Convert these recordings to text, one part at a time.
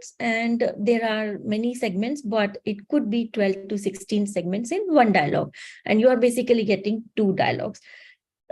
segments, and there are many segments, but it could be 12 to 16 segments in one dialogue, and you are basically getting 2 dialogues.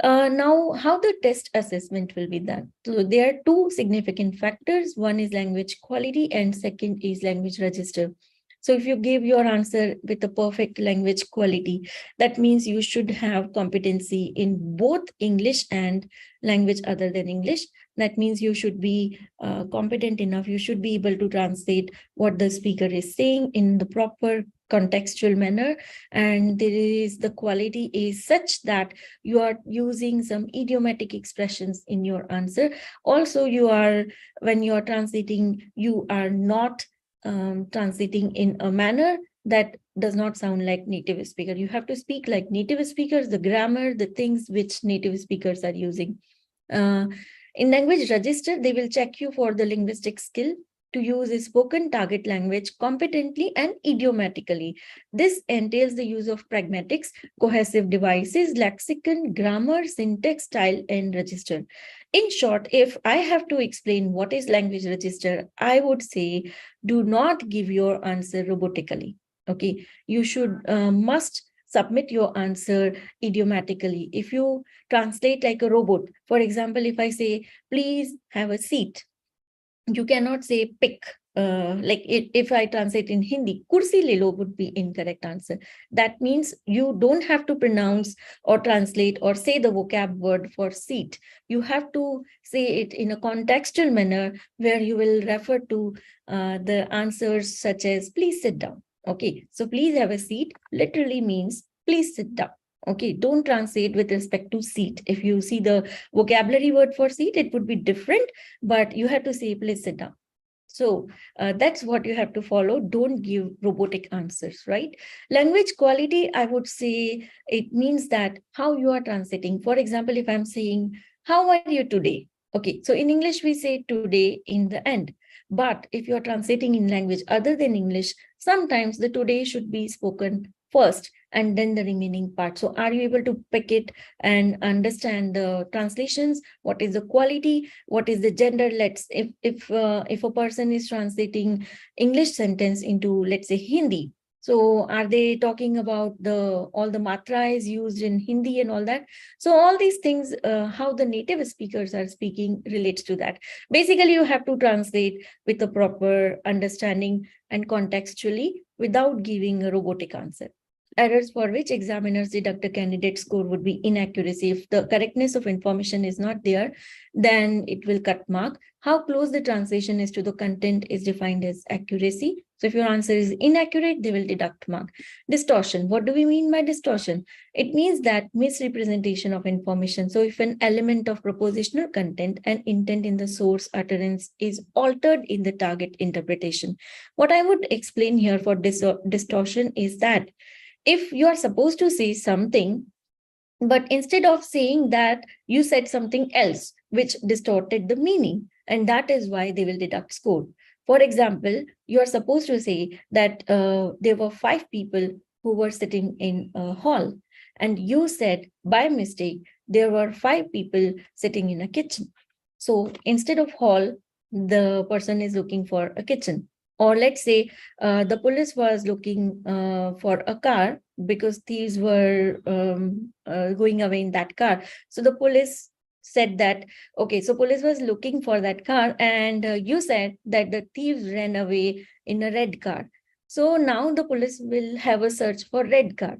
Now, how the test assessment will be done? So there are 2 significant factors. One is language quality and second is language register. So if you give your answer with a perfect language quality, that means you should have competency in both English and language other than English. That means you should be competent enough. You should be able to translate what the speaker is saying in the proper contextual manner. And the quality is such that you are using some idiomatic expressions in your answer. Also, when you are translating, you are not translating in a manner that does not sound like native speaker. You have to speak like native speakers, the grammar, the things which native speakers are using. In language register, they will check you for the linguistic skill to use a spoken target language competently and idiomatically. This entails the use of pragmatics, cohesive devices, lexicon, grammar, syntax, style, and register. In short, if I have to explain what is language register, I would say do not give your answer robotically. Okay, you must submit your answer idiomatically. If you translate like a robot, for example, if I say, please have a seat, you cannot say pick. If I translate in Hindi, kursi le lo would be incorrect answer. That means you don't have to pronounce or translate or say the vocab word for seat. You have to say it in a contextual manner where you will refer to the answers such as please sit down. Okay, so please have a seat literally means please sit down. Okay, don't translate with respect to seat. If you see the vocabulary word for seat, it would be different, but you have to say please sit down. So that's what you have to follow. Don't give robotic answers, right? Language quality, I would say it means that how you are translating. For example, if I'm saying, how are you today? Okay, so in English, we say today in the end. But if you're translating in language other than English, sometimes the today should be spoken first and then the remaining part. So are you able to pick it and understand the translations? What is the quality? What is the gender? If a person is translating English sentence into, let's say, Hindi, so are they talking about all the matra is used in Hindi and all that? So all these things, how the native speakers are speaking relates to that. Basically, you have to translate with a proper understanding and contextually without giving a robotic answer. Errors for which examiners deduct a candidate score would be inaccuracy. If the correctness of information is not there, then it will cut mark. How close the translation is to the content is defined as accuracy. So if your answer is inaccurate, they will deduct mark. Distortion. What do we mean by distortion? It means that misrepresentation of information. So if an element of propositional content and intent in the source utterance is altered in the target interpretation. What I would explain here for distortion is that if you are supposed to say something, but instead of saying that, you said something else, which distorted the meaning, and that is why they will deduct score. For example, you are supposed to say that there were 5 people who were sitting in a hall, and you said by mistake, there were 5 people sitting in a kitchen. So instead of hall, the person is looking for a kitchen. Or let's say the police was looking for a car because thieves were going away in that car. So the police said that, okay, so police was looking for that car, and you said that the thieves ran away in a red car. So now the police will have a search for red car.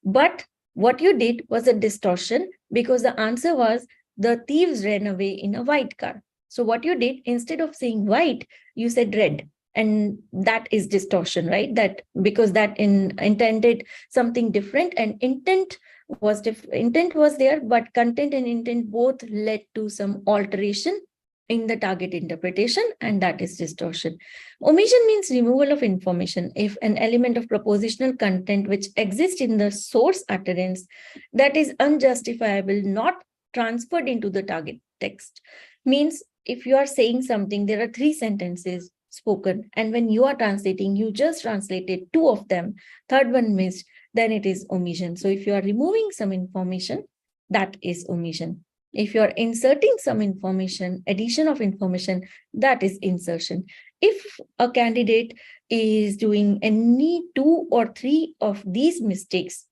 But what you did was a distortion, because the answer was the thieves ran away in a white car. So what you did, instead of saying white, you said red. And that is distortion, right? That because that intended something different, and intent was there, but content and intent both led to some alteration in the target interpretation, and that is distortion. Omission means removal of information. If an element of propositional content which exists in the source utterance that is unjustifiable, not transferred into the target text. Means if you are saying something, there are 3 sentences spoken, and when you are translating, you just translated 2 of them, third one missed, then it is omission. So if you are removing some information, that is omission. If you are inserting some information, addition of information, that is insertion. if a candidate is doing any 2 or 3 of these mistakes,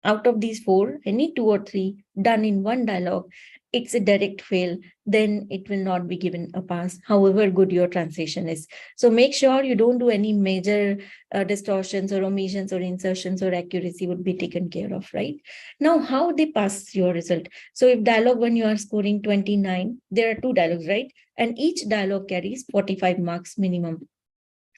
out of these 4, any 2 or 3 done in one dialogue, it's a direct fail. Then it will not be given a pass, however good your translation is. So make sure you don't do any major distortions or omissions or insertions, or accuracy would be taken care of, right? Now, how they pass your result? So if dialogue 1 you are scoring 29, there are 2 dialogues, right? And each dialogue carries 45 marks minimum.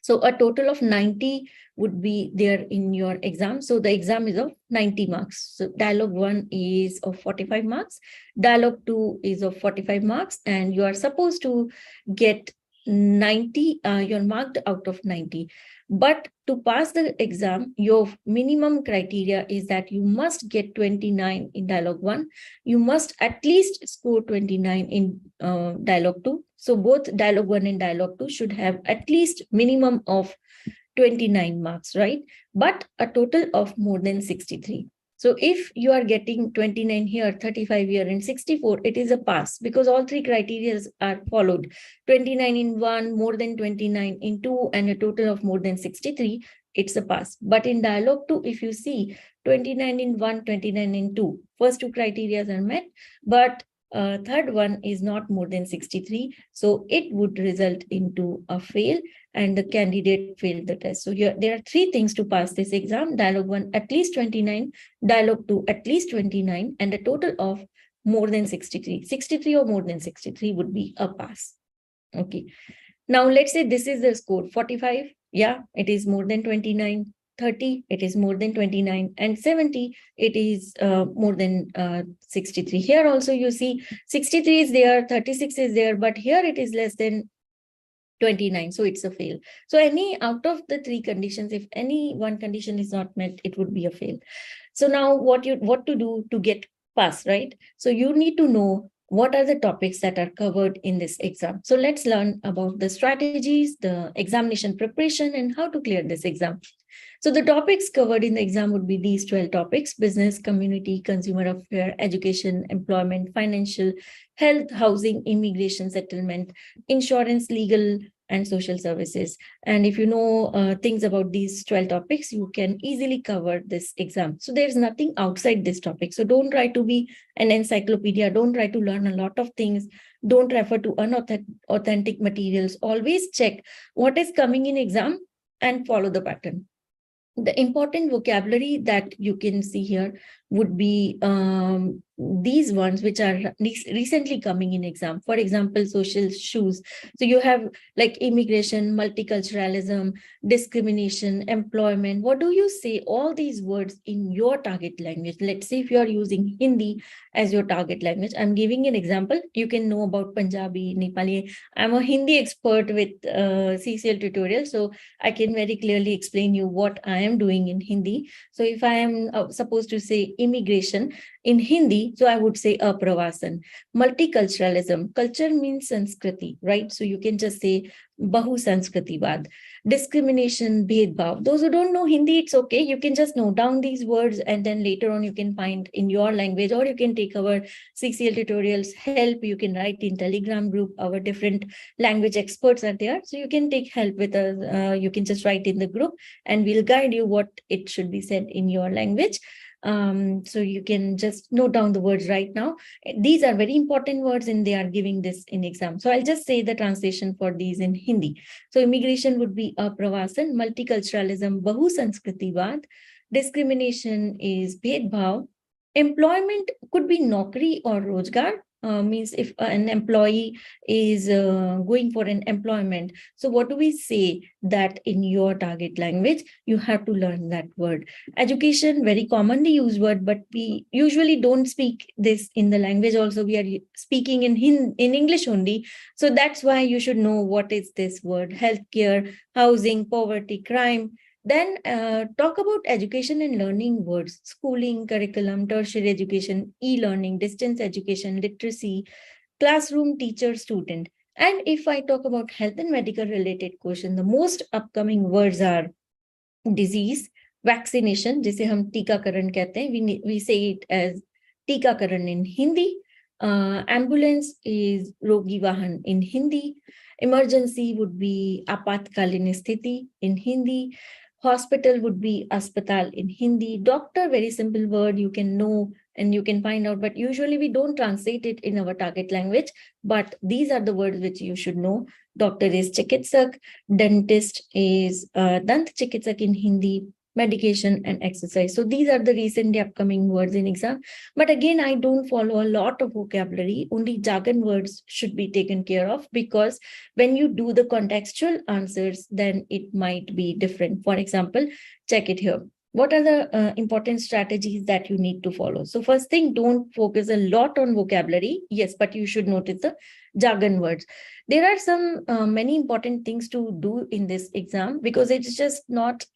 So a total of 90 would be there in your exam. So the exam is of 90 marks. So dialogue 1 is of 45 marks. Dialogue 2 is of 45 marks. And you are supposed to get 90, you're marked out of 90. But to pass the exam, your minimum criteria is that you must get 29 in dialogue 1. You must at least score 29 in dialogue 2. So both dialogue 1 and dialogue 2 should have at least minimum of 29 marks, right? But a total of more than 63. So if you are getting 29 here, 35 here, and 64, it is a pass because all 3 criteria are followed. 29 in 1, more than 29 in 2, and a total of more than 63, it's a pass. But in dialogue 2, if you see 29 in 1, 29 in 2, first 2 criteria are met, but third one is not more than 63. So it would result into a fail and the candidate failed the test. So here there are 3 things to pass this exam. Dialogue 1, at least 29, dialogue 2, at least 29, and a total of more than 63. 63 or more than 63 would be a pass. Okay. Now let's say this is the score 45. Yeah, it is more than 29. 30, it is more than 29, and 70, it is more than 63. Here also you see 63 is there, 36 is there, but here it is less than 29, so it's a fail. So any out of the 3 conditions, if any one condition is not met, it would be a fail. So now what to do to get pass, right? So you need to know what are the topics that are covered in this exam. So let's learn about the strategies, the examination preparation, and how to clear this exam. So the topics covered in the exam would be these 12 topics: business, community, consumer affairs, education, employment, financial, health, housing, immigration, settlement, insurance, legal, and social services. And if you know things about these 12 topics, you can easily cover this exam. So there's nothing outside this topic. So don't try to be an encyclopedia. Don't try to learn a lot of things. Don't refer to unauthentic materials. Always check what is coming in exam and follow the pattern. The important vocabulary that you can see here would be these ones which are recently coming in exam. For example, social issues. So you have like immigration, multiculturalism, discrimination, employment. What do you say? All these words in your target language. Let's say if you are using Hindi as your target language. I'm giving an example. You can know about Punjabi, Nepali. I'm a Hindi expert with CCL Tutorials, so I can very clearly explain you what I am doing in Hindi. So if I am supposed to say immigration in Hindi, so I would say apravasan. Multiculturalism, culture means Sanskriti, right? So you can just say Bahu Sanskritivad. Discrimination, bhedbhav. Those who don't know Hindi, it's okay. You can just note down these words and then later on you can find in your language, or you can take our CCL tutorials help. You can write in Telegram group. Our different language experts are there. So you can take help with us. You can just write in the group and we'll guide you what it should be said in your language. So you can just note down the words right now. These are very important words and they are giving this in exam. So I'll just say the translation for these in Hindi. So immigration would be apravasan, multiculturalism, Bahu Sanskritivad, discrimination is bhedbhav, employment could be naukri or rozgar. Means if an employee is going for an employment. So what do we say that in your target language? You have to learn that word. Education, very commonly used word, but we usually don't speak this in the language also. We are speaking in English only. So that's why you should know what is this word. Healthcare, housing, poverty, crime. Then talk about education and learning words: schooling, curriculum, tertiary education, e-learning, distance education, literacy, classroom, teacher, student. And if I talk about health and medical related question, the most upcoming words are disease, vaccination, जिसे हम टीकाकरण कहते हैं. We say it as टीकाकरण in Hindi. Ambulance is rogi vahan in Hindi. Emergency would be apatkalin sthiti in Hindi. Hospital would be aspatal in Hindi. Doctor, very simple word, you can know and you can find out, but usually we don't translate it in our target language. But these are the words which you should know. Doctor is chikitsak, dentist is dant chikitsak in Hindi, medication and exercise. So these are the recently upcoming words in exam. But again, I don't follow a lot of vocabulary. Only jargon words should be taken care of, because when you do the contextual answers, then it might be different. For example, check it here. What are the important strategies that you need to follow? So first thing, don't focus a lot on vocabulary. Yes, but you should notice the jargon words. There are some many important things to do in this exam, because it's just not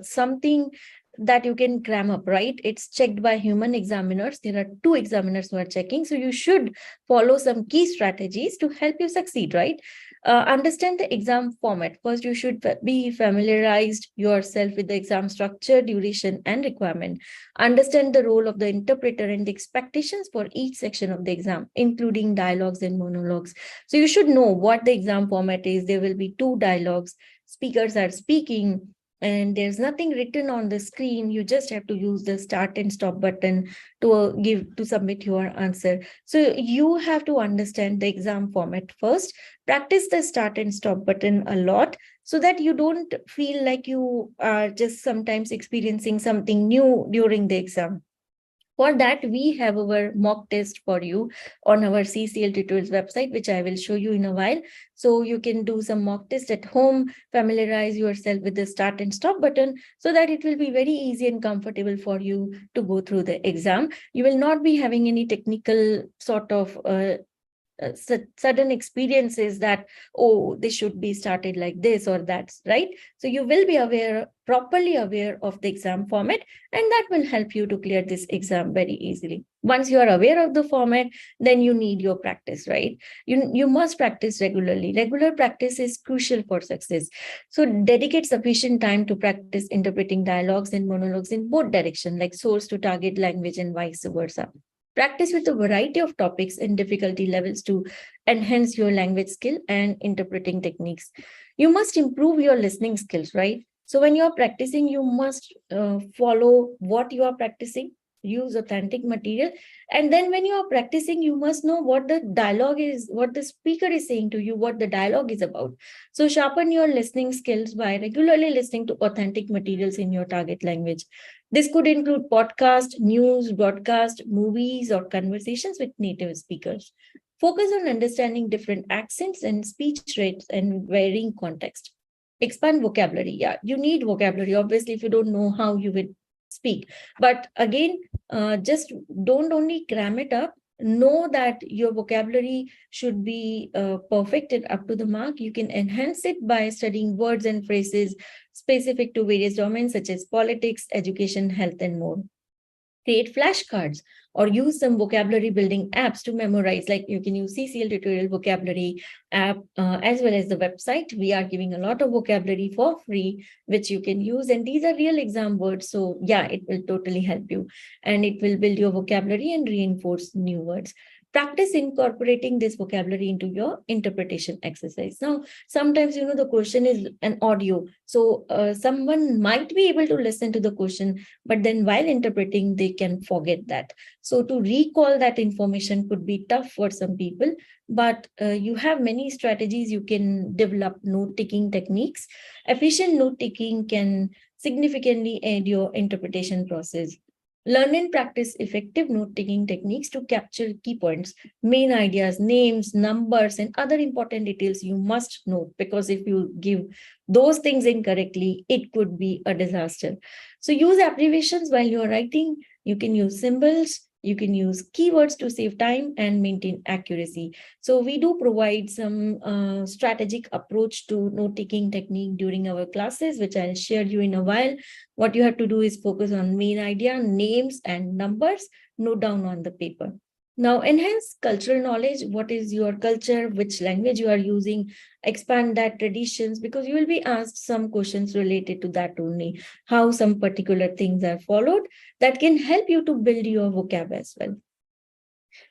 something that you can cram up, right? It's checked by human examiners. There are 2 examiners who are checking. So you should follow some key strategies to help you succeed, right? Understand the exam format. First, you should be familiarized yourself with the exam structure, duration, and requirement. Understand the role of the interpreter and the expectations for each section of the exam, including dialogues and monologues. So you should know what the exam format is. There will be 2 dialogues. Speakers are speaking, and there's nothing written on the screen. You just have to use the start and stop button to submit your answer. So you have to understand the exam format first. Practice the start and stop button a lot, so that you don't feel like you are just sometimes experiencing something new during the exam. For that, we have our mock test for you on our CCL Tutorials website, which I will show you in a while. So you can do some mock test at home, familiarize yourself with the start and stop button, so that it will be very easy and comfortable for you to go through the exam. You will not be having any technical sort of sudden experiences that, oh, this should be started like this or that, right? So you will be properly aware of the exam format, and that will help you to clear this exam very easily. Once you are aware of the format, then you need your practice, right? You must practice regularly. Regular practice is crucial for success. So dedicate sufficient time to practice interpreting dialogues and monologues in both directions, like source to target language and vice versa. Practice with a variety of topics and difficulty levels to enhance your language skill and interpreting techniques. You must improve your listening skills, right? So when you are practicing, you must follow what you are practicing, use authentic material. And then when you are practicing, you must know what the dialogue is, what the speaker is saying to you, what the dialogue is about. So sharpen your listening skills by regularly listening to authentic materials in your target language. This could include podcast, news, broadcast, movies, or conversations with native speakers. Focus on understanding different accents and speech rates and varying context. Expand vocabulary. Yeah, you need vocabulary. Obviously, if you don't know how you will speak. But again, just don't only cram it up. Know that your vocabulary should be perfect and up to the mark. You can enhance it by studying words and phrases specific to various domains such as politics, education, health, and more. Create flashcards or use some vocabulary building apps to memorize. Like you can use CCL Tutorial vocabulary app as well as the website. We are giving a lot of vocabulary for free, which you can use. And these are real exam words. So yeah, it will totally help you. And it will build your vocabulary and reinforce new words. Practice incorporating this vocabulary into your interpretation exercise. Now, sometimes, the question is an audio. So someone might be able to listen to the question, but then while interpreting, they can forget that. So to recall that information could be tough for some people, but you have many strategies. You can develop note-taking techniques. Efficient note-taking can significantly aid your interpretation process. Learn and practice effective note-taking techniques to capture key points, main ideas, names, numbers, and other important details you must note, because if you give those things incorrectly, it could be a disaster. So use abbreviations while you're writing. You can use symbols. You can use keywords to save time and maintain accuracy. So we do provide some strategic approach to note-taking technique during our classes, which I'll share you in a while. What you have to do is focus on main idea, names, and numbers. Note down on the paper. Now, enhance cultural knowledge. What is your culture? Which language you are using? Expand that traditions, because you will be asked some questions related to that only, how some particular things are followed. That can help you to build your vocab as well.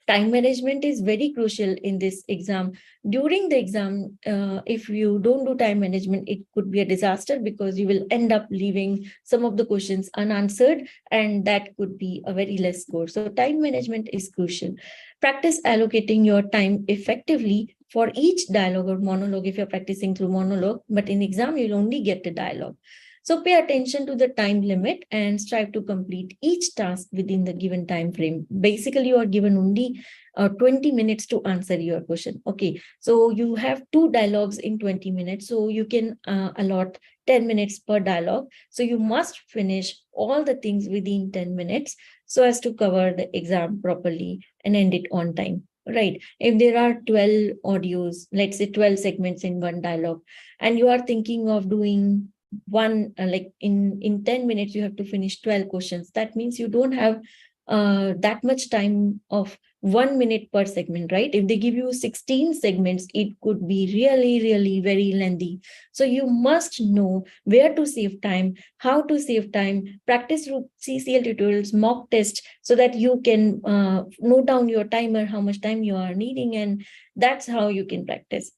Time management is very crucial in this exam. During the exam, if you don't do time management, it could be a disaster because you will end up leaving some of the questions unanswered, and that could be a very less score. So time management is crucial. Practice allocating your time effectively for each dialogue or monologue if you're practicing through monologue, but in exam, you'll only get a dialogue. So pay attention to the time limit and strive to complete each task within the given time frame. Basically, you are given only 20 minutes to answer your question. Okay, so you have 2 dialogues in 20 minutes, so you can allot 10 minutes per dialogue. So you must finish all the things within 10 minutes so as to cover the exam properly and end it on time. Right. If there are 12 audios, let's say 12 segments in one dialogue, and you are thinking of doing one like in 10 minutes you have to finish 12 questions, that means you don't have that much time of 1 minute per segment, right? If they give you 16 segments, it could be really very lengthy. So you must know where to save time, how to save time, practice through CCL tutorials, mock test, so that you can note down your timer, how much time you are needing, and that's how you can practice.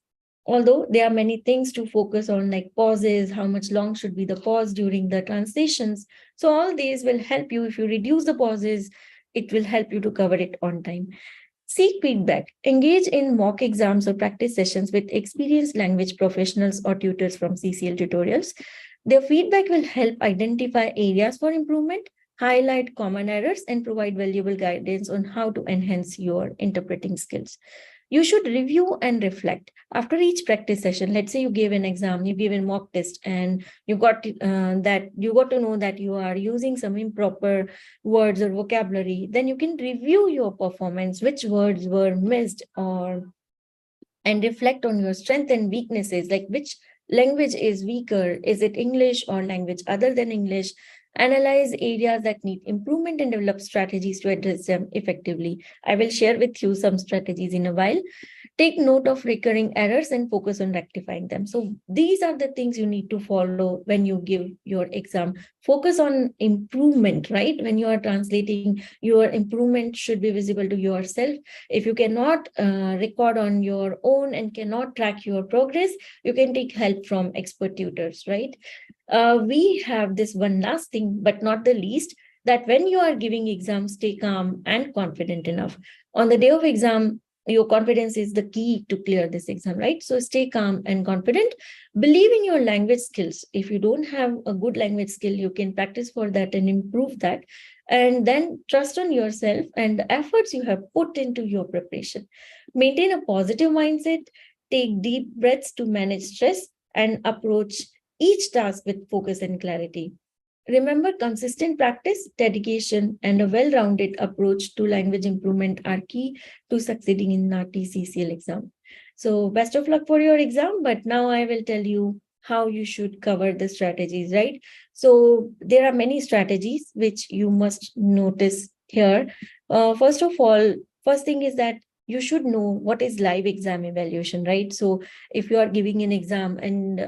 Although there are many things to focus on, like pauses, how much long should be the pause during the translations. So all these will help you. If you reduce the pauses, it will help you to cover it on time. Seek feedback. Engage in mock exams or practice sessions with experienced language professionals or tutors from CCL tutorials. Their feedback will help identify areas for improvement, highlight common errors, and provide valuable guidance on how to enhance your interpreting skills. You should review and reflect after each practice session. Let's say you gave an exam, you gave a mock test, and you got to know that you are using some improper words or vocabulary. Then you can review your performance, which words were missed, and reflect on your strengths and weaknesses, like which language is weaker. Is it English or language other than English? Analyze areas that need improvement and develop strategies to address them effectively. I will share with you some strategies in a while. Take note of recurring errors and focus on rectifying them. So these are the things you need to follow when you give your exam. Focus on improvement, right? When you are translating, your improvement should be visible to yourself. If you cannot record on your own and cannot track your progress, you can take help from expert tutors, right? We have this one last thing, but not the least, that when you are giving exams, stay calm and confident enough. On the day of exam, your confidence is the key to clear this exam, right? So stay calm and confident. Believe in your language skills. If you don't have a good language skill, you can practice for that and improve that. And then trust on yourself and the efforts you have put into your preparation. Maintain a positive mindset. Take deep breaths to manage stress and approach each task with focus and clarity. Remember, consistent practice, dedication, and a well-rounded approach to language improvement are key to succeeding in NAATI CCL exam. So best of luck for your exam, but now I will tell you how you should cover the strategies, right? So there are many strategies which you must notice here. First of all, first thing is that you should know what is live exam evaluation, right? So if you are giving an exam and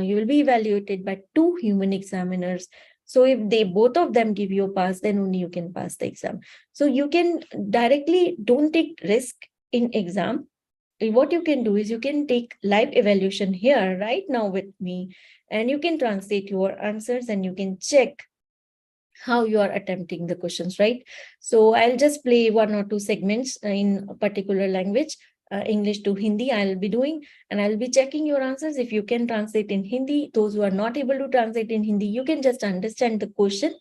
you will be evaluated by 2 human examiners, so if they both of them give you a pass, then only you can pass the exam. So you can directly don't take risk in exam. What you can do is you can take live evaluation here right now with me, and you can translate your answers and you can check how you are attempting the questions, right? So I'll just play 1 or 2 segments in a particular language. English to Hindi I'll be doing, and I'll be checking your answers. If you can translate in Hindi, those who are not able to translate in Hindi, you can just understand the question.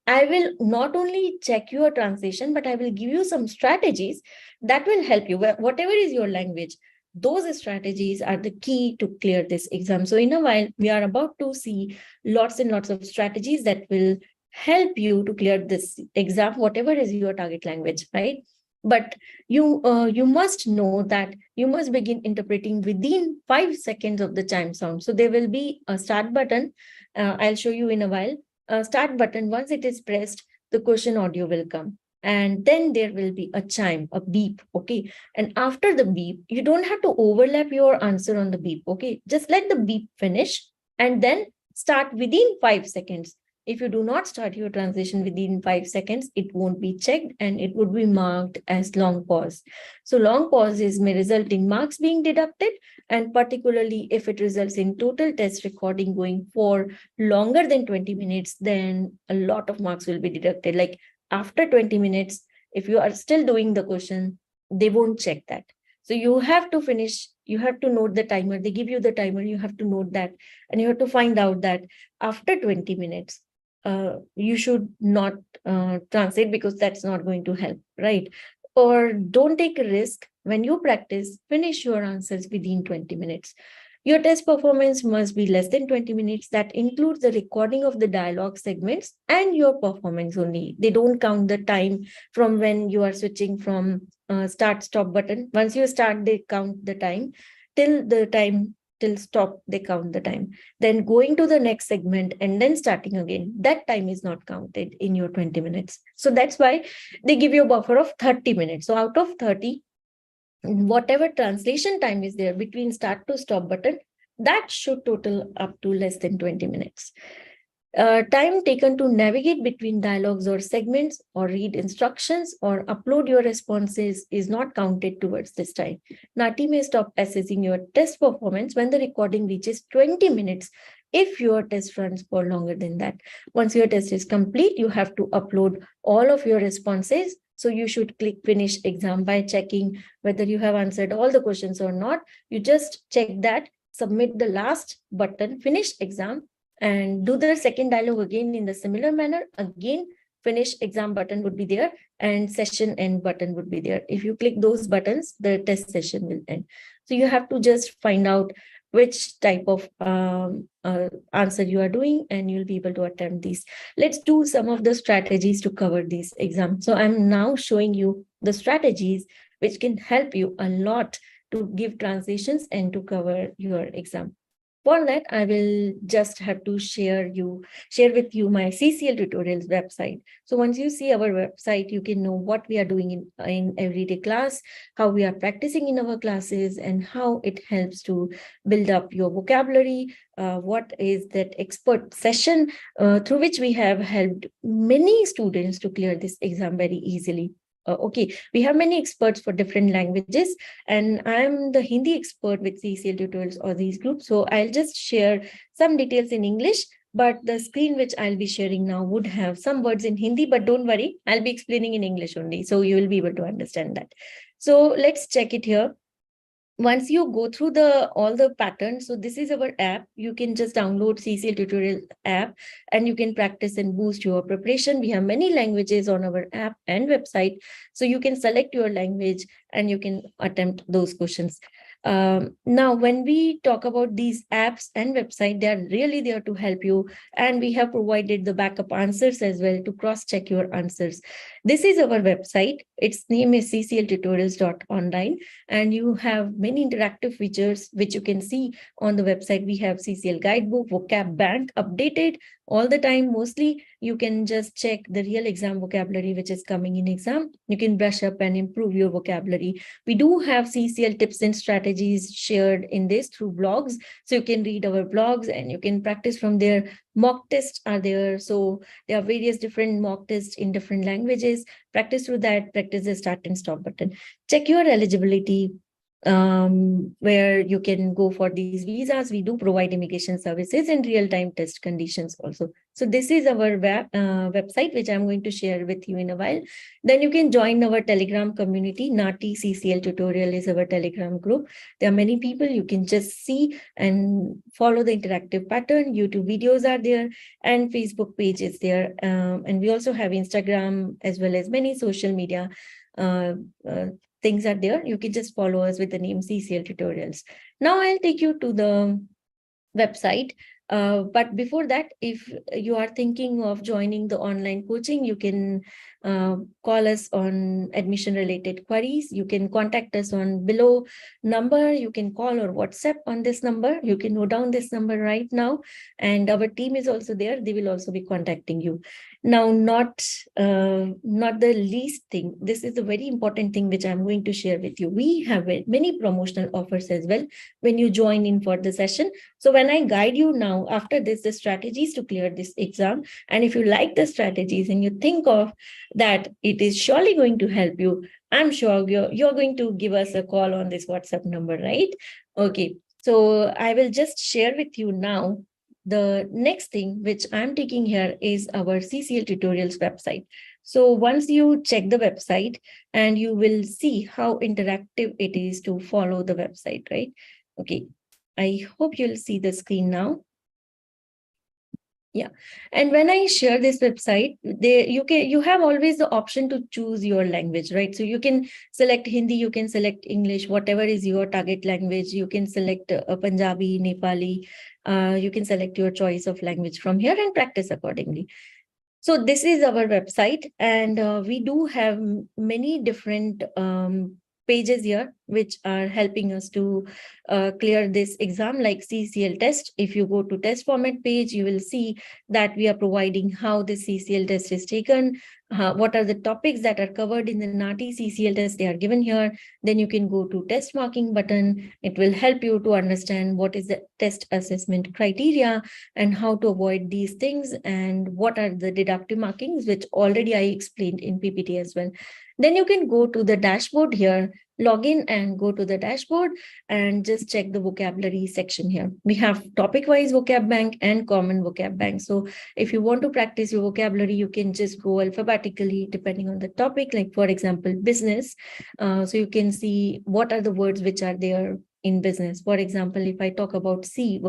I will not only check your translation, but I will give you some strategies that will help you. Whatever is your language, those strategies are the key to clear this exam. So in a while, we are about to see lots and lots of strategies that will help you to clear this exam, whatever is your target language, right? But you must know that you must begin interpreting within 5 seconds of the chime sound. So there will be a start button. I'll show you in a while. Start button, once it is pressed, the question audio will come. And then there will be a chime, a beep, okay? And after the beep, you don't have to overlap your answer on the beep, okay? Just let the beep finish and then start within 5 seconds. If you do not start your translation within 5 seconds, it won't be checked and it would be marked as long pause. So long pauses may result in marks being deducted, and particularly if it results in total test recording going for longer than 20 minutes, then a lot of marks will be deducted. Like after 20 minutes, if you are still doing the question, they won't check that. So you have to finish, you have to note the timer. They give you the timer, you have to note that, and you have to find out that after 20 minutes, you should not translate, because that's not going to help, right? Or don't take a risk. When you practice, finish your answers within 20 minutes. Your test performance must be less than 20 minutes. That includes the recording of the dialogue segments and your performance only. They don't count the time from when you are switching from start stop button. Once you start, they count the time till stop, they count the time. Then going to the next segment and then starting again, that time is not counted in your 20 minutes. So that's why they give you a buffer of 30 minutes. So out of 30, whatever translation time is there between start to stop button, that should total up to less than 20 minutes. Time taken to navigate between dialogues or segments, or read instructions, or upload your responses is not counted towards this time. NAATI may stop assessing your test performance when the recording reaches 20 minutes if your test runs for longer than that. Once your test is complete, you have to upload all of your responses. So you should click finish exam by checking whether you have answered all the questions or not. You just check that, submit the last button, finish exam, and do the second dialogue again in the similar manner. Again, finish exam button would be there and session end button would be there. If you click those buttons, the test session will end. So you have to just find out which type of answer you are doing, and you'll be able to attempt these. Let's do some of the strategies to cover these exams. So I'm now showing you the strategies which can help you a lot to give translations and to cover your exam. For that, I will just have to share with you my CCL Tutorials website. So once you see our website, you can know what we are doing in everyday class, how we are practicing in our classes, and how it helps to build up your vocabulary. What is that expert session through which we have helped many students to clear this exam very easily. Okay, we have many experts for different languages, and I'm the Hindi expert with CCL Tutorials or these groups. So I'll just share some details in English, but the screen which I'll be sharing now would have some words in Hindi, but don't worry, I'll be explaining in English only, so you will be able to understand that. So let's check it here. Once you go through all the patterns, so this is our app. You can just download CCL Tutorial app and you can practice and boost your preparation. We have many languages on our app and website, so you can select your language and you can attempt those questions. Now, when we talk about these apps and website, they are really there to help you, and we have provided the backup answers as well to cross-check your answers. This is our website. Its name is CCL Tutorials.online, and you have many interactive features which you can see on the website. We have CCL Guidebook, Vocab Bank updated all the time. Mostly, you can just check the real exam vocabulary which is coming in exam. You can brush up and improve your vocabulary. We do have CCL tips and strategies shared in this through blogs. So you can read our blogs and you can practice from there. Mock tests are there. So there are various different mock tests in different languages. Practice through that, practice the start and stop button. Check your eligibility, where you can go for these visas. We do provide immigration services and real-time test conditions also. So this is our website, which I'm going to share with you in a while. Then you can join our Telegram community. NAATI CCL Tutorial is our Telegram group. There are many people. You can just see and follow the interactive pattern. YouTube videos are there and Facebook page is there. And we also have Instagram as well as many social media things are there. You can just follow us with the name CCL Tutorials. Now I'll take you to the website. But before that, if you are thinking of joining the online coaching, you can call us on admission related queries. You can contact us on below number. You can call or WhatsApp on this number. You can note down this number right now. And our team is also there. They will also be contacting you. Now, not the least thing, this is a very important thing which I'm going to share with you. We have many promotional offers as well when you join in for the session. So when I guide you now after this, the strategies to clear this exam, and if you like the strategies and you think of that it is surely going to help you, I'm sure you're going to give us a call on this WhatsApp number, right? Okay. So I will just share with you now the next thing which I'm taking here is our CCL Tutorials website. So once you check the website, and you will see how interactive it is to follow the website, right? Okay, I hope you'll see the screen now. Yeah, and when I share this website, you have always the option to choose your language, right? So you can select Hindi, you can select English, whatever is your target language. You can select Punjabi, Nepali. You can select your choice of language from here and practice accordingly. So this is our website, and we do have many different pages here which are helping us to clear this exam, like CCL test. If you go to test format page, you will see that we are providing how the CCL test is taken, what are the topics that are covered in the NAATI CCL test, they are given here. Then you can go to test marking button. It will help you to understand what is the test assessment criteria and how to avoid these things, and what are the deductive markings, which already I explained in PPT as well. Then you can go to the dashboard here, log in and go to the dashboard and just check the vocabulary section here. We have topic-wise vocab bank and common vocab bank. So if you want to practice your vocabulary, you can just go alphabetically depending on the topic, like for example, business. So you can see what are the words which are there in business. For example, if I talk about C,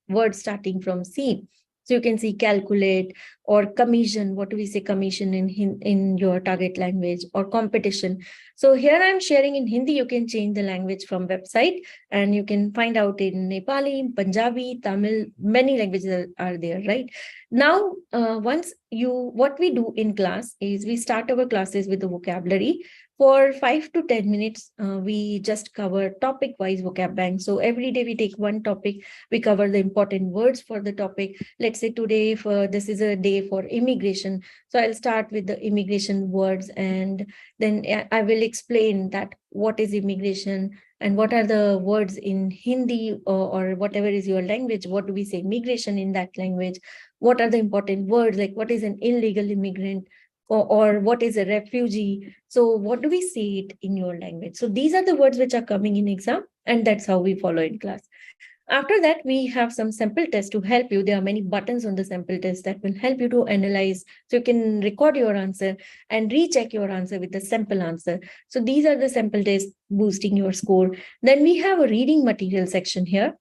words starting from C, so you can see calculate or commission. What do we say commission in your target language, or competition? So here I'm sharing in Hindi. You can change the language from website, and you can find out in Nepali, Punjabi, Tamil, many languages are there, right? Now, what we do in class is we start our classes with the vocabulary. For 5 to 10 minutes, we just cover topic-wise vocab bank. So every day we take one topic, we cover the important words for the topic. Let's say today, this is a day for immigration. So I'll start with the immigration words, and then I will explain that what is immigration and what are the words in Hindi, or whatever is your language. What do we say immigration in that language? What are the important words, like what is an illegal immigrant? Or what is a refugee? So what do we say it in your language? So these are the words which are coming in exam, and that's how we follow in class. After that, we have some sample tests to help you. There are many buttons on the sample test that will help you to analyze. So you can record your answer and recheck your answer with the sample answer. So these are the sample tests boosting your score. Then we have a reading material section here.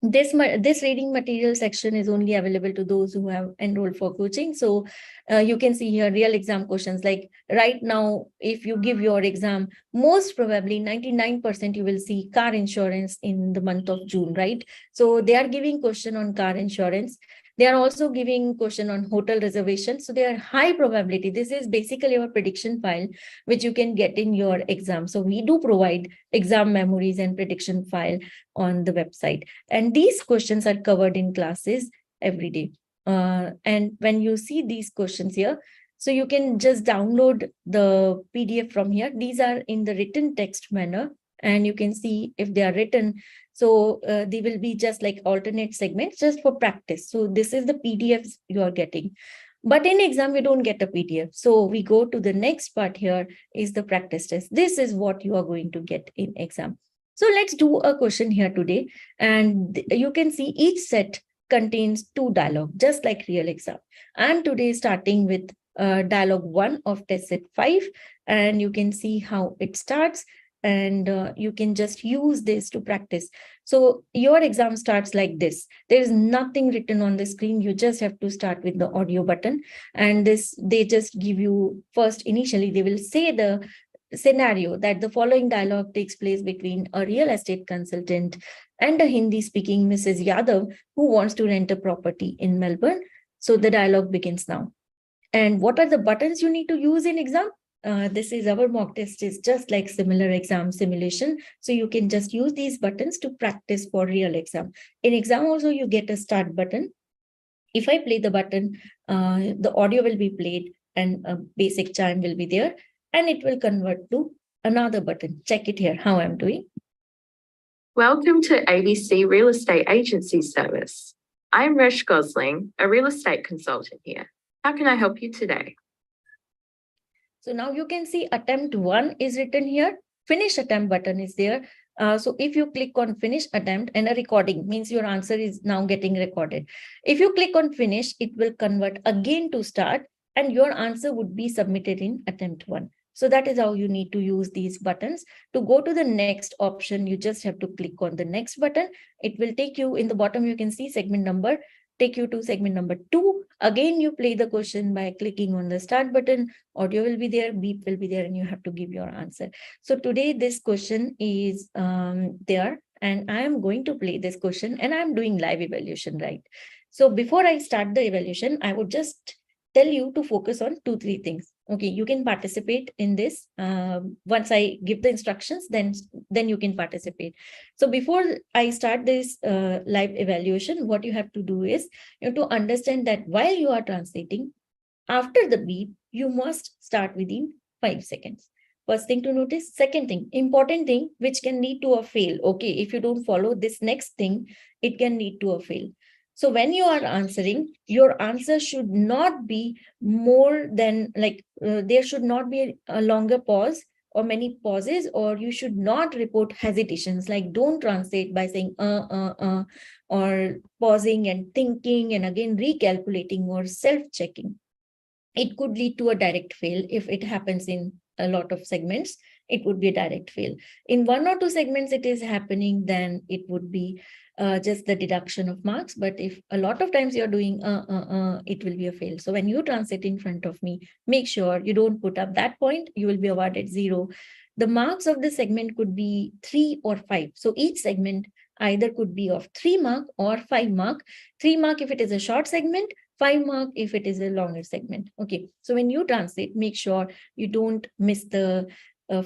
This reading material section is only available to those who have enrolled for coaching. So you can see here real exam questions. Like right now, if you give your exam, most probably 99% you will see car insurance in the month of June, right? So they are giving question on car insurance. They are also giving question on hotel reservation. So they are high probability. This is basically our prediction file, which you can get in your exam. So we do provide exam memories and prediction file on the website. And these questions are covered in classes every day. And when you see these questions here, so you can just download the PDF from here. These are in the written text manner, and you can see if they are written. So they will be just like alternate segments just for practice. So this is the PDFs you are getting. But in exam, we don't get a PDF. So we go to the next part here is the practice test. This is what you are going to get in exam. So let's do a question here today. And you can see each set contains 2 dialogue, just like real exam. I'm today starting with dialogue 1 of test set 5. And you can see how it starts. And you can just use this to practice. So your exam starts like this. There is nothing written on the screen. You just have to start with the audio button. And they just give you first, initially, they will say the scenario that the following dialogue takes place between a real estate consultant and a Hindi-speaking Mrs. Yadav who wants to rent a property in Melbourne. So the dialogue begins now. And what are the buttons you need to use in exam? This is our mock test, is just like similar exam simulation. So you can just use these buttons to practice for real exam. In exam also, you get a start button. If I play the button, the audio will be played and a basic chime will be there, and it will convert to another button. Check it here, how I'm doing. Welcome to ABC Real Estate Agency Service. I'm Resh Gosling, a real estate consultant here. How can I help you today? So now you can see attempt 1 is written here. Finish attempt button is there. So if you click on finish attempt, and a recording means your answer is now getting recorded. If you click on finish, it will convert again to start, and your answer would be submitted in attempt 1. So that is how you need to use these buttons. To go to the next option, you just have to click on the next button. It will take you in the bottom, you can see segment number, take you to segment number 2. Again, you play the question by clicking on the start button. Audio will be there, beep will be there, and you have to give your answer. So today this question is there, and I am going to play this question, and I'm doing live evaluation, right? So before I start the evaluation, I would just tell you to focus on 2-3 things. Okay, you can participate in this. Once I give the instructions, then you can participate. So before I start this live evaluation, what you have to do is you have to understand that while you are translating, after the beep, you must start within 5 seconds. First thing to notice. Second thing, important thing, which can lead to a fail. Okay, if you don't follow this next thing, it can lead to a fail. So when you are answering, your answer should not be more than there should not be a longer pause or many pauses, or you should not report hesitations. Like don't translate by saying or pausing and thinking and again recalculating or self-checking. It could lead to a direct fail. If it happens in a lot of segments, it would be a direct fail. In 1 or 2 segments it is happening, then it would be just the deduction of marks. But if a lot of times you're doing it will be a fail. So when you translate in front of me, make sure you don't put up that point. You will be awarded 0. The marks of the segment could be 3 or 5. So each segment either could be of 3 mark or 5 mark. 3 mark if it is a short segment, 5 mark if it is a longer segment. Okay, so when you translate, make sure you don't miss the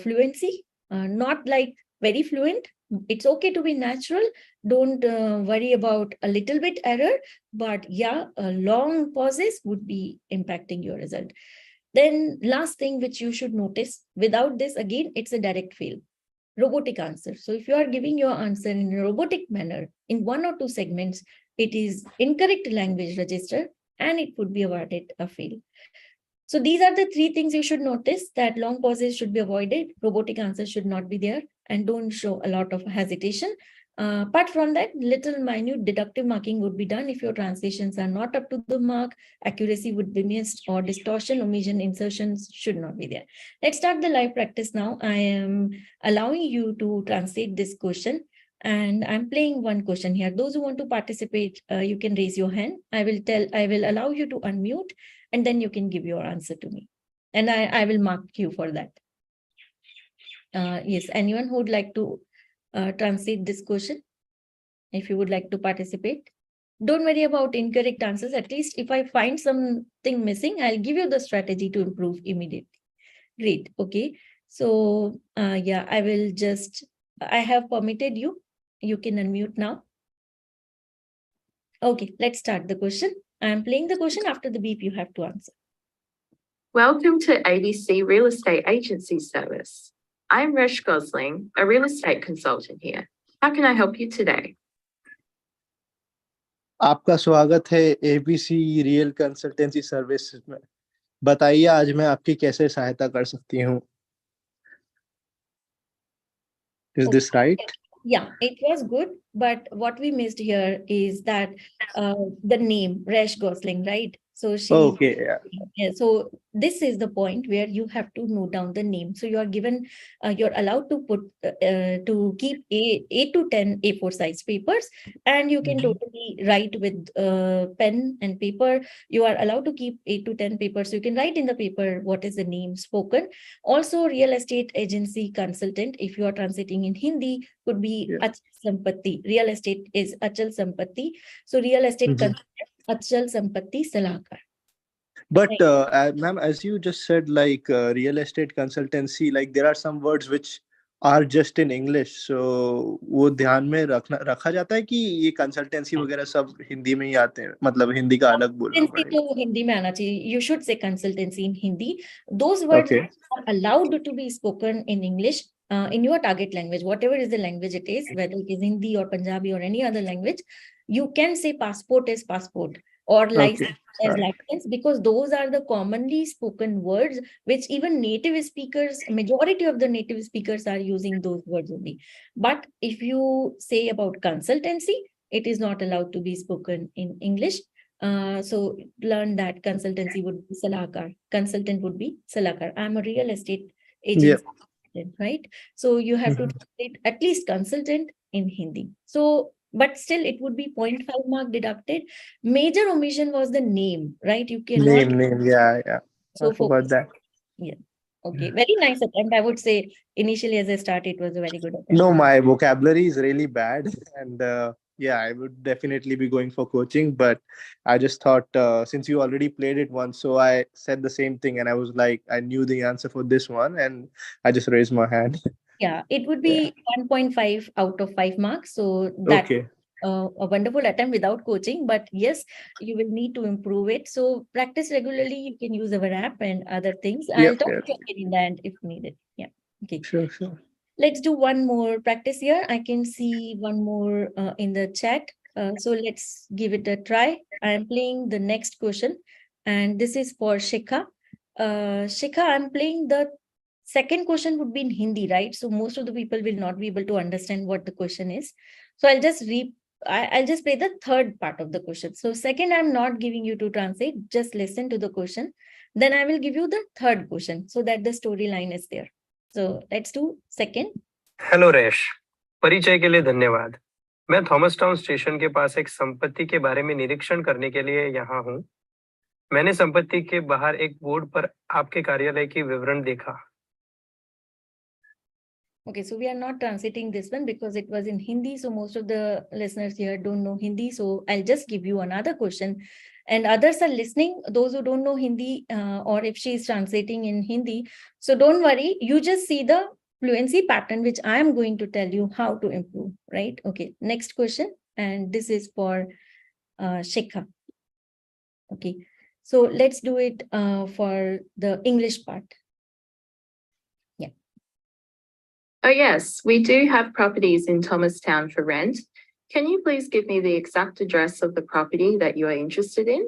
fluency, not like very fluent. It's okay to be natural. Don't worry about a little bit error, but yeah, long pauses would be impacting your result. Then last thing which you should notice, without this, again, it's a direct fail. Robotic answer. So if you are giving your answer in a robotic manner in 1 or 2 segments, it is incorrect language register and it would be awarded a fail. So these are the 3 things you should notice, that long pauses should be avoided, robotic answers should not be there, and don't show a lot of hesitation. Apart from that, little minute deductive marking would be done if your translations are not up to the mark, accuracy would be missed, or distortion, omission, insertions should not be there. Let's start the live practice now. I am allowing you to translate this question, and I'm playing one question here. Those who want to participate, you can raise your hand. I will allow you to unmute, and then you can give your answer to me. And I will mark you for that. Yes, anyone who would like to translate this question, if you would like to participate. Don't worry about incorrect answers. At least if I find something missing, I'll give you the strategy to improve immediately. Great, okay. So yeah, I have permitted you. You can unmute now. Okay, let's start the question. I'm playing the question. After the beep, you have to answer. Welcome to ABC Real Estate Agency Service. I'm Resh Gosling, a real estate consultant here. How can I help you today? आपका स्वागत है ABC real consultancy service में। बताइए आज मैं आपकी कैसे सहायता कर सकती हूँ? Is this right? Yeah, it was good, but what we missed here is that the name Resh Gosling, right? So she. Okay. Yeah, so this is the point where you have to note down the name. So you are given, you're allowed to put to keep 8 to 10 A4 size papers, and you can totally write with pen and paper. You are allowed to keep 8 to 10 papers. So you can write in the paper what is the name spoken. Also, real estate agency consultant, if you are translating in Hindi, could be Achal Sampatti. Real estate is Achal Sampatti. So real estate consultant, Achal Sampatti Salahkar. But ma'am, as you just said, like real estate consultancy, like there are some words which are just in English. So वो ध्यान में रखा जाता है कि ये consultancy वगैरह सब हिंदी में ही आते हैं, मतलब हिंदी का अलग बोलना Consultancy पड़ेगा? तो हिंदी में आना चाहिए. You should say consultancy in Hindi. Those words Okay. are allowed to be spoken in English in your target language, whatever is the language it is, whether it is Hindi or Punjabi or any other language. You can say passport is passport or license as license, because those are the commonly spoken words which even native speakers, majority of the native speakers are using those words only. But if you say about consultancy, it is not allowed to be spoken in English. So learn that consultancy would be salakar, consultant would be salakar. I'm a real estate agent, right? So you have to translate at least consultant in Hindi. So, but still it would be 0.5 mark deducted. Major omission was the name, right? You cannot. Name, yeah. So I forgot that. Yeah. Okay. Very nice attempt. I would say initially as a start, it was a very good attempt. No, my vocabulary is really bad, and yeah, I would definitely be going for coaching. But I just thought, since you already played it once, so I said the same thing, and I was like, I knew the answer for this one, and I just raised my hand. Yeah, it would be 1.5 out of 5 marks. So that's Okay. a wonderful attempt without coaching. But yes, you will need to improve it. So practice regularly. You can use our app and other things. I'll talk to you again in the end if needed. Yeah. Okay. Sure. Let's do one more practice here. I can see one more in the chat. So let's give it a try. I am playing the next question, and this is for Shikha. Shikha, I'm playing the second question would be in Hindi, right? So most of the people will not be able to understand what the question is. So I'll just I'll just play the third part of the question. So second, I'm not giving you to translate, just listen to the question. Then I will give you the third question so that the storyline is there. So let's do second. Hello rash, परिचय के लिए धन्यवाद। मैं Thomas town station के पास एक संपत्ति के बारे में निरीक्षण करने के लिए यहाँ हूँ। मैंने संपत्ति के बाहर एक बोर्ड पर आपके कार्यालय की विवरण देखा। Okay, so we are not translating this one because it was in Hindi. So most of the listeners here don't know Hindi. So I'll just give you another question. And others are listening, those who don't know Hindi, or if she is translating in Hindi. So don't worry, you just see the fluency pattern, which I am going to tell you how to improve, right? Okay, next question. And this is for Shikha. Okay, so let's do it for the English part. Oh, yes, we do have properties in Thomastown for rent. Can you please give me the exact address of the property that you are interested in?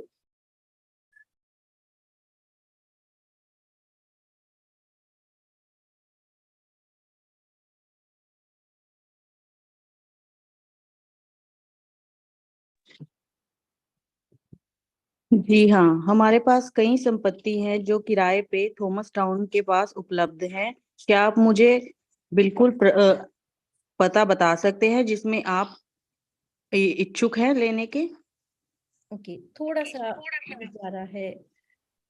जी हाँ, हमारे पास कई संपत्ति है जो किराए पे Thomas town के पास उपलब्ध है। क्या आप मुझे बिल्कुल पता बता सकते हैं जिसमें आप इच्छुक हैं लेने के? ओके, थोड़ा सा जा रहा है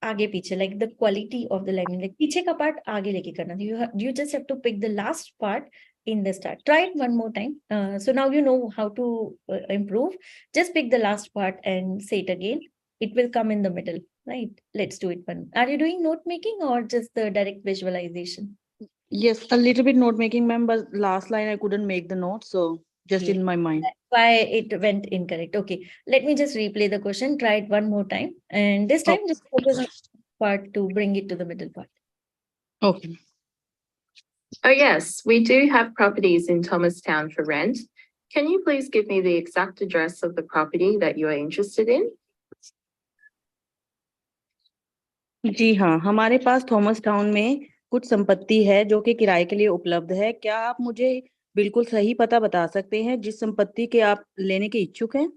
आगे पीछे, like the quality of the language, like पीछे का part आगे लेके करना. You just have to pick the last part in the start. Try it one more time. So now you know how to improve. Just pick the last part and say it again. It will come in the middle, right? Let's do it one. Are you doing note making or just the direct visualization? Yes, a little bit note making, ma'am, but last line I couldn't make the note, so just in my mind. That's why it went incorrect. Okay, let me just replay the question. Try it one more time, and this time just focus on part to bring it to the middle part. Okay. Oh, yes, we do have properties in Thomastown for rent. Can you please give me the exact address of the property that you are interested in? जी हाँ, हमारे पास Thomas town में कुछ संपत्ति है जो कि किराए के लिए उपलब्ध है। क्या आप मुझे बिल्कुल सही पता बता सकते हैं जिस संपत्ति के आप लेने के इच्छुक हैं?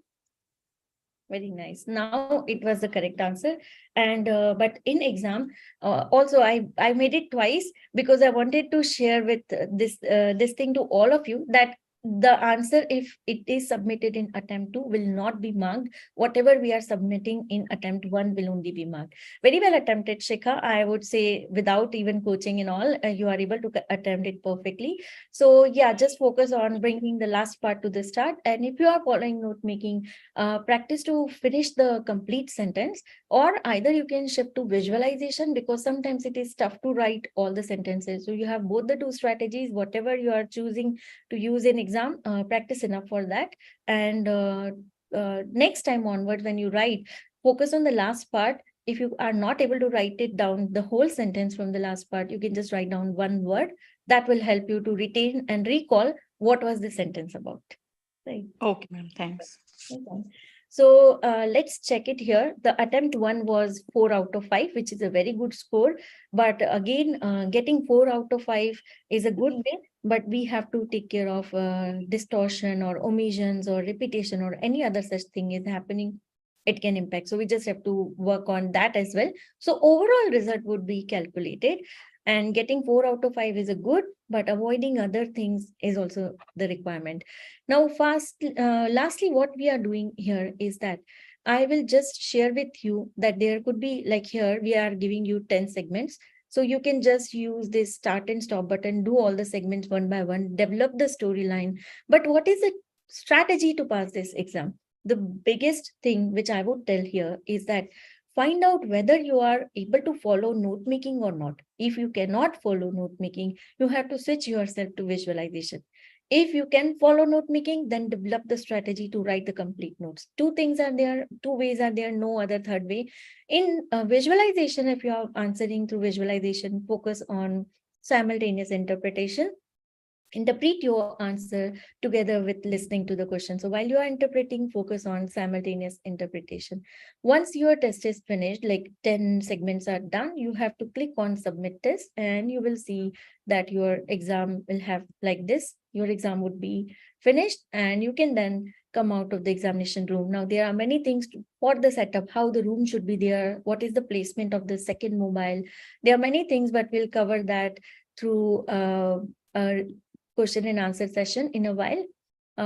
Very nice. Now it was the correct answer. And but in exam, also I made it twice because I wanted to share with this thing to all of you that the answer, if it is submitted in attempt 2, will not be marked. Whatever we are submitting in attempt 1 will only be marked. Very well attempted, Shikha. I would say without even coaching and all, you are able to attempt it perfectly. So yeah, just focus on bringing the last part to the start. And if you are following note making, practice to finish the complete sentence, or either you can shift to visualization, because sometimes it is tough to write all the sentences. So you have both the two strategies, whatever you are choosing to use in exam, practice enough for that. And next time onwards, when you write, focus on the last part. If you are not able to write it down, the whole sentence from the last part, you can just write down one word. That will help you to retain and recall what was the sentence about. Right. Okay, ma'am. Thanks. Okay. So let's check it here. The attempt 1 was 4 out of 5, which is a very good score. But again, getting 4 out of 5 is a good way, but we have to take care of distortion or omissions or repetition or any other such thing is happening. It can impact. So we just have to work on that as well. So overall result would be calculated. And getting 4 out of 5 is a good, but avoiding other things is also the requirement. Now, lastly, what we are doing here is that I will just share with you that there could be, like here, we are giving you 10 segments. So you can just use this start and stop button, do all the segments one by one, develop the storyline. But what is the strategy to pass this exam? The biggest thing which I would tell here is that find out whether you are able to follow note making or not. If you cannot follow note making, you have to switch yourself to visualization. If you can follow note making, then develop the strategy to write the complete notes. Two things are there, two ways are there, no other third way. In visualization, if you are answering through visualization, focus on simultaneous interpretation. Interpret your answer together with listening to the question. So while you are interpreting, focus on simultaneous interpretation. Once your test is finished, like 10 segments are done, you have to click on submit test and you will see that your exam will have like this. Your exam would be finished and you can then come out of the examination room. Now, there are many things for the setup, how the room should be there, what is the placement of the second mobile. There are many things, but we'll cover that through a question and answer session in a while.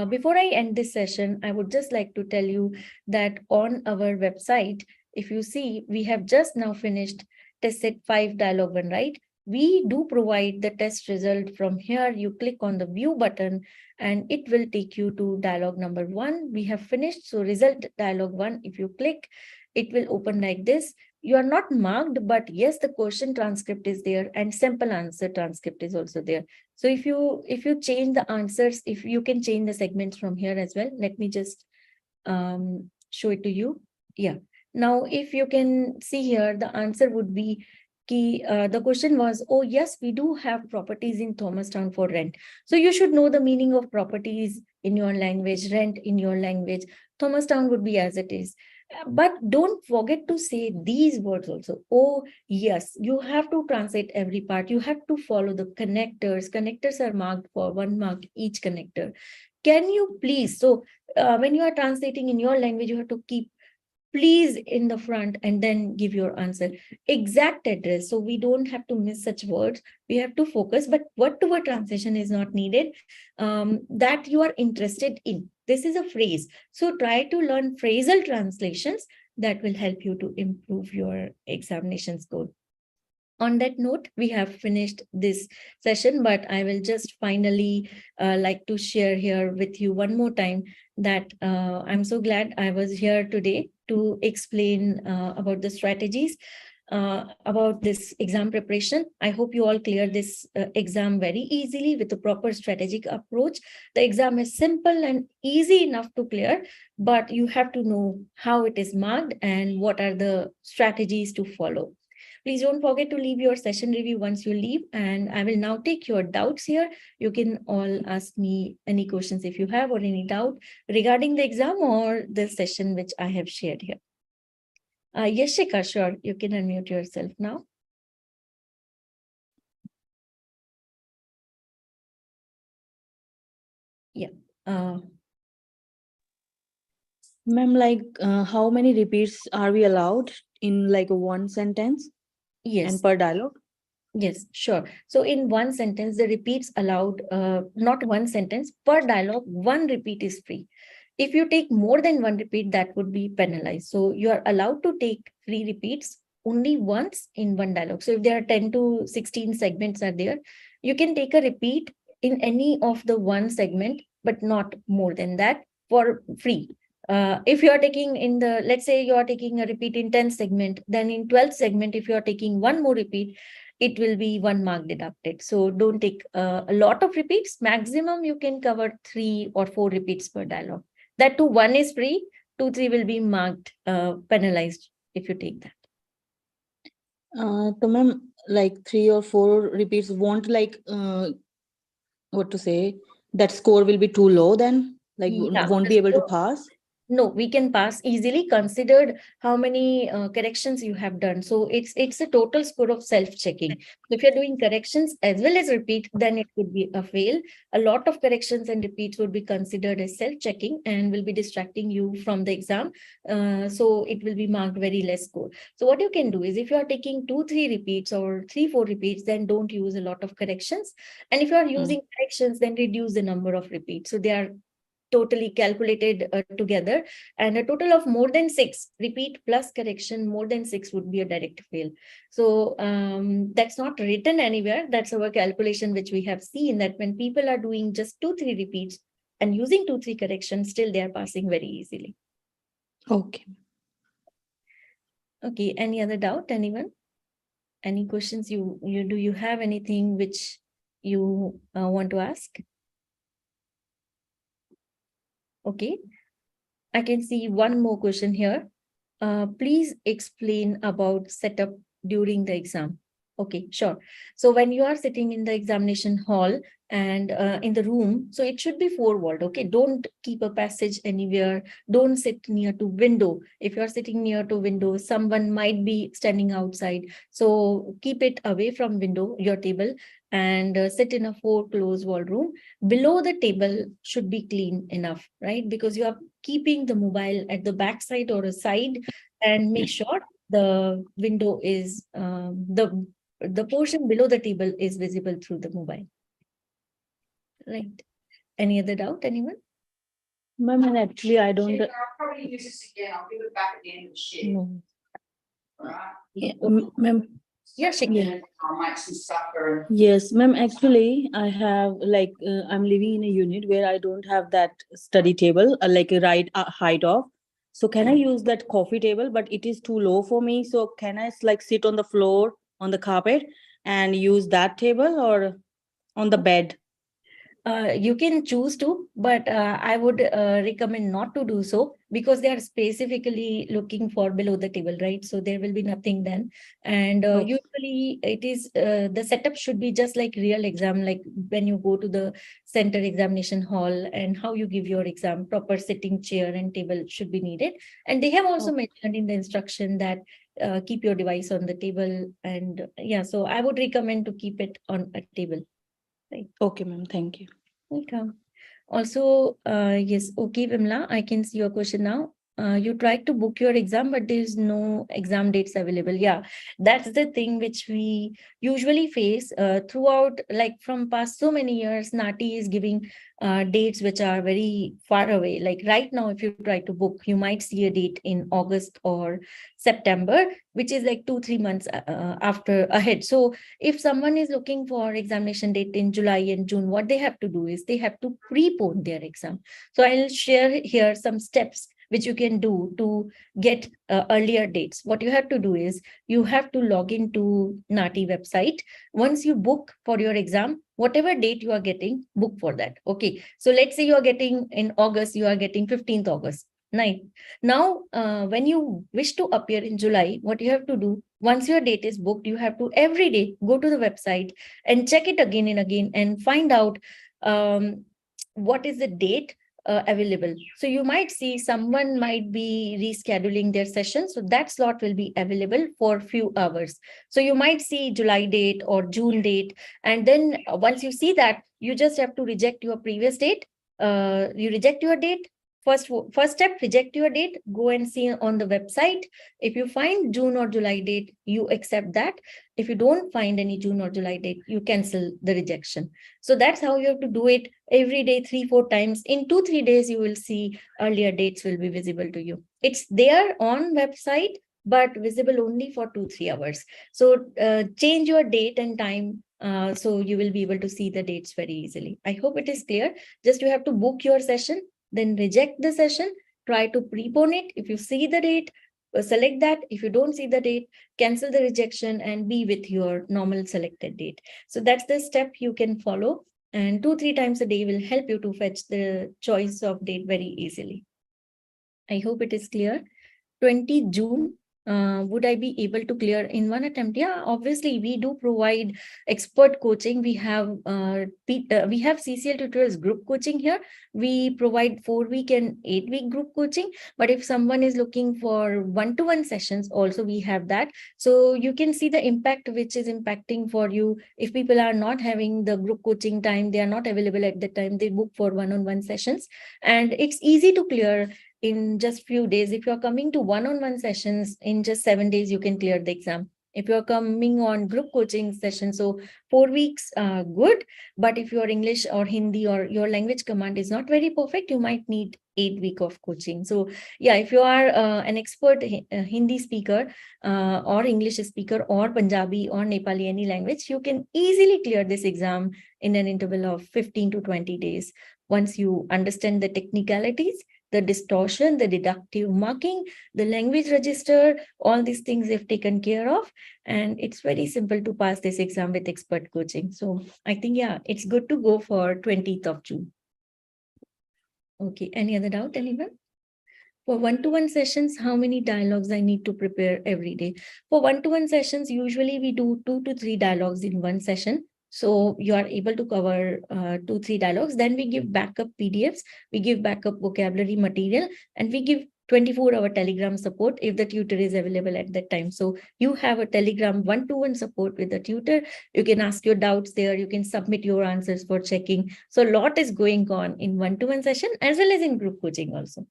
Before I end this session, I would just like to tell you that on our website, if you see, we have just now finished test set 5 dialog 1, right? We do provide the test result from here. You click on the view button and it will take you to dialog number 1. We have finished. So result dialog 1, if you click, it will open like this. You are not marked, but yes, the question transcript is there and sample answer transcript is also there. So if you change the answers, if you can change the segments from here as well, let me just show it to you. Yeah. Now, if you can see here, the answer would be the question was, oh yes, we do have properties in Thomastown for rent. So you should know the meaning of properties in your language, rent in your language. Thomastown would be as it is. But don't forget to say these words also. Oh, yes, you have to translate every part. You have to follow the connectors. Connectors are marked for 1 mark each connector. Can you please? So when you are translating in your language, you have to keep please in the front and then give your answer. Exact address. So we don't have to miss such words. We have to focus, but word-to-word translation is not needed. That you are interested in. This is a phrase. So try to learn phrasal translations that will help you to improve your examination score. On that note, we have finished this session, but I will just finally like to share here with you one more time that I'm so glad I was here today to explain about the strategies about this exam preparation. I hope you all clear this exam very easily with a proper strategic approach. The exam is simple and easy enough to clear, but you have to know how it is marked and what are the strategies to follow. Please don't forget to leave your session review once you leave, and I will now take your doubts here. You can all ask me any questions if you have or any doubt regarding the exam or the session which I have shared here. Yes, Shikha, sure. You can unmute yourself now. Yeah. Ma'am, like how many repeats are we allowed in like one sentence? Yes. And per dialogue? Yes, sure. So in one sentence, the repeats allowed, not one sentence, per dialogue, one repeat is free. If you take more than one repeat, that would be penalized. So you are allowed to take free repeats only once in one dialogue. So if there are 10 to 16 segments are there, you can take a repeat in any of the one segment, but not more than that for free. If you are taking in the, let's say you are taking a repeat in 10th segment, then in 12th segment, if you are taking one more repeat, it will be 1 mark deducted. So don't take a lot of repeats. Maximum you can cover 3 or 4 repeats per dialogue. That too, 1 is free, 2, 3 will be marked penalized if you take that. तो ma'am like 3 or 4 repeats won't like what to say, that score will be too low then, like Yeah, won't the be able to score- pass. No, we can pass easily considered how many corrections you have done. So it's a total score of self-checking. So if you're doing corrections as well as repeat, then it could be a fail. A lot of corrections and repeats would be considered as self-checking and will be distracting you from the exam. So it will be marked very less score. So what you can do is if you are taking 2, 3 repeats or 3, 4 repeats, then don't use a lot of corrections. And if you are using corrections, then reduce the number of repeats. So they are totally calculated together, and a total of more than 6 repeat plus correction more than 6 would be a direct fail. So that's not written anywhere. That's our calculation which we have seen, that when people are doing just 2, 3 repeats and using 2, 3 corrections, still they are passing very easily. Okay. Okay, any other doubt, anyone? Any questions you do you have anything which you want to ask? Okay, I can see one more question here. Please explain about setup during the exam. Okay, sure. So when you are sitting in the examination hall and in the room, so it should be four-walled. Okay, don't keep a passage anywhere. Don't sit near to window. If you are sitting near to window, someone might be standing outside. So keep it away from window, your table, and sit in a four closed wall room. Below the table should be clean enough, right? Because you are keeping the mobile at the back side or a side, and make sure the window is the portion below the table is visible through the mobile. Right. Any other doubt, anyone? Ma'am, and actually I don't. I'll probably use this again. I'll give it back at the end of the shift. No. Alright. Yeah, ma'am. Yeah, Shikha. Yeah. I'll make some supper. Yes, ma'am. Actually, I have like I'm living in a unit where I don't have that study table, like a right height of. So can I use that coffee table? But it is too low for me. So can I like sit on the floor on the carpet and use that table or on the bed? You can choose to, but I would recommend not to do so, because they are specifically looking for below the table, right? So there will be nothing then. And Okay. usually it is the setup should be just like real exam, like when you go to the center examination hall and how you give your exam, proper sitting chair and table should be needed. And they have also mentioned in the instruction that keep your device on the table. And yeah, so I would recommend to keep it on a table. Right. Okay, ma'am. Thank you. Welcome. Also, yes, okay, Vimla, I can see your question now. You tried to book your exam, but there is no exam dates available. Yeah, that's the thing which we usually face throughout, like from past so many years. NAATI is giving dates which are very far away. Like right now, if you try to book, you might see a date in August or September, which is like 2-3 months after ahead. So if someone is looking for examination date in July and June, what they have to do is they have to prepone their exam. So I'll share here some steps which you can do to get earlier dates. What you have to do is you have to log into NAATI website. Once you book for your exam, whatever date you are getting, book for that. Okay. So let's say you are getting in August, you are getting 15th August. Nice. Now, when you wish to appear in July, what you have to do, once your date is booked, you have to every day go to the website and check it again and again and find out what is the date available. So you might see someone might be rescheduling their session. So that slot will be available for a few hours. So you might see July date or June date. And then once you see that, you just have to reject your previous date. You reject your date, First step, reject your date, go and see on the website. If you find June or July date, you accept that. If you don't find any June or July date, you cancel the rejection. So that's how you have to do it every day, 3-4 times. In 2-3 days, you will see earlier dates will be visible to you. It's there on website, but visible only for 2-3 hours. So change your date and time. So you will be able to see the dates very easily. I hope it is clear. Just you have to book your session, then reject the session, try to prepone it. If you see the date, select that. If you don't see the date, cancel the rejection and be with your normal selected date. So that's the step you can follow. And 2-3 times a day will help you to fetch the choice of date very easily. I hope it is clear. 20 June. Would I be able to clear in one attempt? Yeah, obviously we do provide expert coaching. We have CCL Tutorials group coaching here. We provide 4-week and 8-week group coaching. But if someone is looking for one-to-one sessions, also we have that. So you can see the impact which is impacting for you. If people are not having the group coaching time, they are not available at the time, they book for one-on-one sessions. And it's easy to clear in just few days. If you're coming to one-on-one sessions, in just 7 days, you can clear the exam. If you're coming on group coaching sessions, so 4 weeks, good. But if your English or Hindi or your language command is not very perfect, you might need 8 weeks of coaching. So yeah, if you are an expert Hindi speaker or English speaker or Punjabi or Nepali, any language, you can easily clear this exam in an interval of 15 to 20 days. Once you understand the technicalities, the distortion, the deductive marking, the language register, all these things they've taken care of. And it's very simple to pass this exam with expert coaching. So I think, yeah, it's good to go for 20th of June. Okay, any other doubt, anyone? For one-to-one sessions, how many dialogues I need to prepare every day? For one-to-one sessions, usually we do 2 to 3 dialogues in one session. So you are able to cover 2-3 dialogues. Then we give backup PDFs, we give backup vocabulary material, and we give 24-hour Telegram support if the tutor is available at that time. So you have a Telegram one-to-one support with the tutor. You can ask your doubts there. You can submit your answers for checking. So a lot is going on in one-to-one session as well as in group coaching also.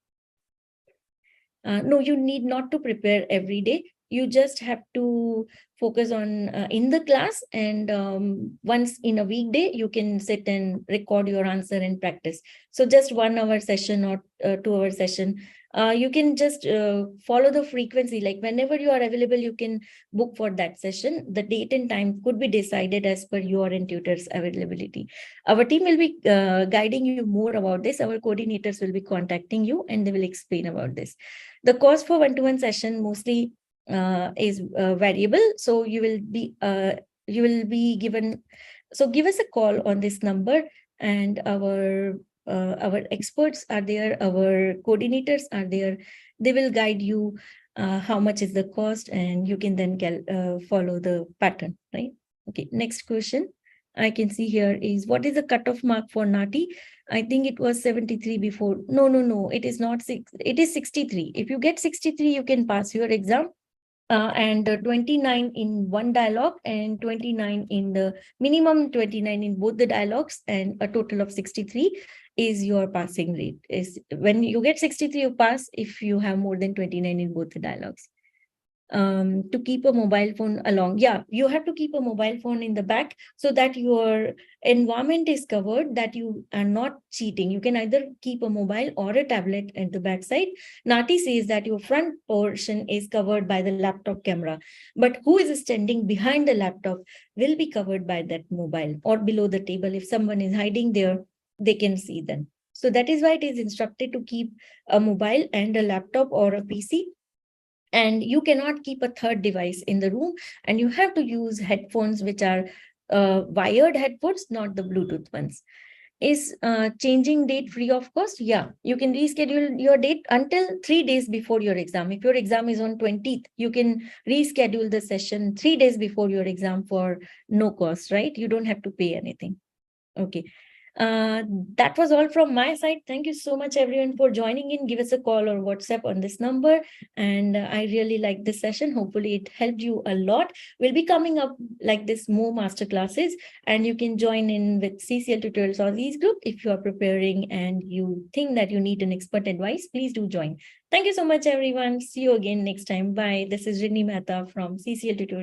No, you need not to prepare every day. You just have to focus on in the class, and once in a weekday, you can sit and record your answer and practice. So just 1 hour session or 2 hour session. You can just follow the frequency, like whenever you are available, you can book for that session. The date and time could be decided as per your and tutor's availability. Our team will be guiding you more about this. Our coordinators will be contacting you and they will explain about this. The cost for one-to-one session mostly is variable. So you will be given. So give us a call on this number, and our experts are there. Our coordinators are there. They will guide you how much is the cost, and you can then follow the pattern, right? Okay, next question I can see here is, what is the cutoff mark for NAATI? I think it was 73 before. No, it is not 6. It is 63. If you get 63, you can pass your exam. And 29 in one dialogue and 29 in the minimum 29 in both the dialogues, and a total of 63 is your passing rate. Is when you get 63, you pass if you have more than 29 in both the dialogues. To keep a mobile phone along. Yeah, you have to keep a mobile phone in the back so that your environment is covered, that you are not cheating. You can either keep a mobile or a tablet at the back side. NAATI says that your front portion is covered by the laptop camera, but who is standing behind the laptop will be covered by that mobile, or below the table. If someone is hiding there, they can see them. So that is why it is instructed to keep a mobile and a laptop or a PC. And you cannot keep a third device in the room, and you have to use headphones which are wired headphones, not the Bluetooth ones. Is changing date free of cost? Yeah, you can reschedule your date until 3 days before your exam. If your exam is on 20th, you can reschedule the session 3 days before your exam for no cost, right? You don't have to pay anything. Okay. That was all from my side. Thank you so much, everyone, for joining in. Give us a call or WhatsApp on this number. And I really like this session. Hopefully, it helped you a lot. We'll be coming up like this more masterclasses, and you can join in with CCL Tutorials or these group if you are preparing and you think that you need an expert advice. Please do join. Thank you so much, everyone. See you again next time. Bye. This is Rinni Mehta from CCL Tutorials.